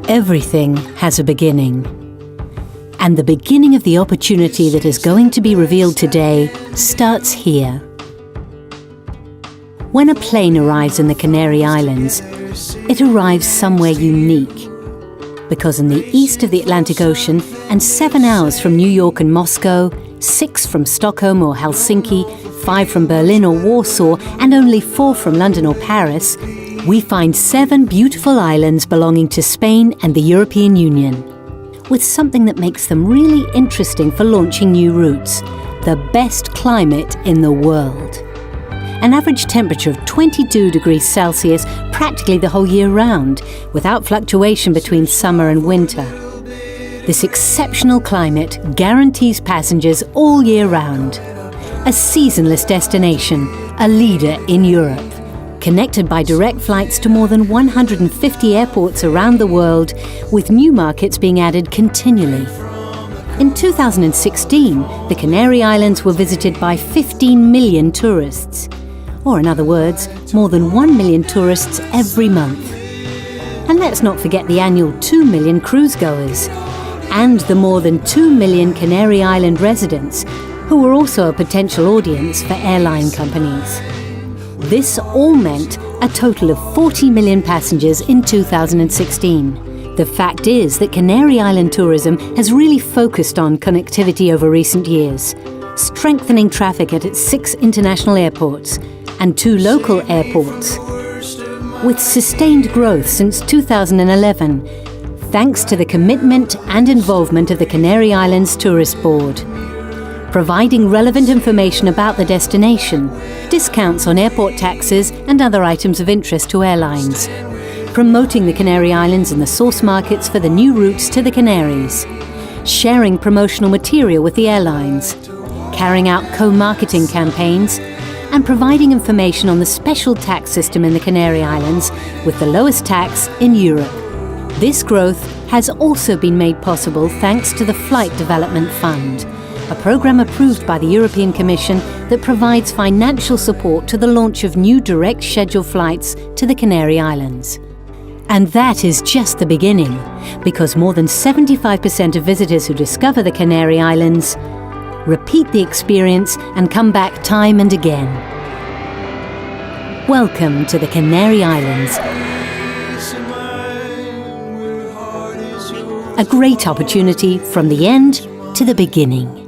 Everything has a beginning. And the beginning of the opportunity that is going to be revealed today starts here. When a plane arrives in the Canary Islands, it arrives somewhere unique. Because in the east of the Atlantic Ocean and 7 hours from New York and Moscow, 6 from Stockholm or Helsinki, 5 from Berlin or Warsaw, and only 4 from London or Paris, we find 7 beautiful islands belonging to Spain and the European Union, with something that makes them really interesting for launching new routes: the best climate in the world. An average temperature of 22 degrees Celsius practically the whole year round, without fluctuation between summer and winter. This exceptional climate guarantees passengers all year round. A seasonless destination, a leader in Europe. Connected by direct flights to more than 150 airports around the world, with new markets being added continually. In 2016, the Canary Islands were visited by 15 million tourists. Or in other words, more than 1 million tourists every month. And let's not forget the annual 2 million cruise goers, and the more than 2 million Canary Island residents, who were also a potential audience for airline companies. This all meant a total of 40 million passengers in 2016. The fact is that Canary Island tourism has really focused on connectivity over recent years, strengthening traffic at its 6 international airports and 2 local airports. With sustained growth since 2011, thanks to the commitment and involvement of the Canary Islands Tourist Board. Providing relevant information about the destination, discounts on airport taxes and other items of interest to airlines, promoting the Canary Islands in the source markets for the new routes to the Canaries, sharing promotional material with the airlines, carrying out co-marketing campaigns, and providing information on the special tax system in the Canary Islands with the lowest tax in Europe. This growth has also been made possible thanks to the Flight Development Fund, a program approved by the European Commission that provides financial support to the launch of new direct scheduled flights to the Canary Islands. And that is just the beginning, because more than 75% of visitors who discover the Canary Islands repeat the experience and come back time and again. Welcome to the Canary Islands. A great opportunity from the end to the beginning.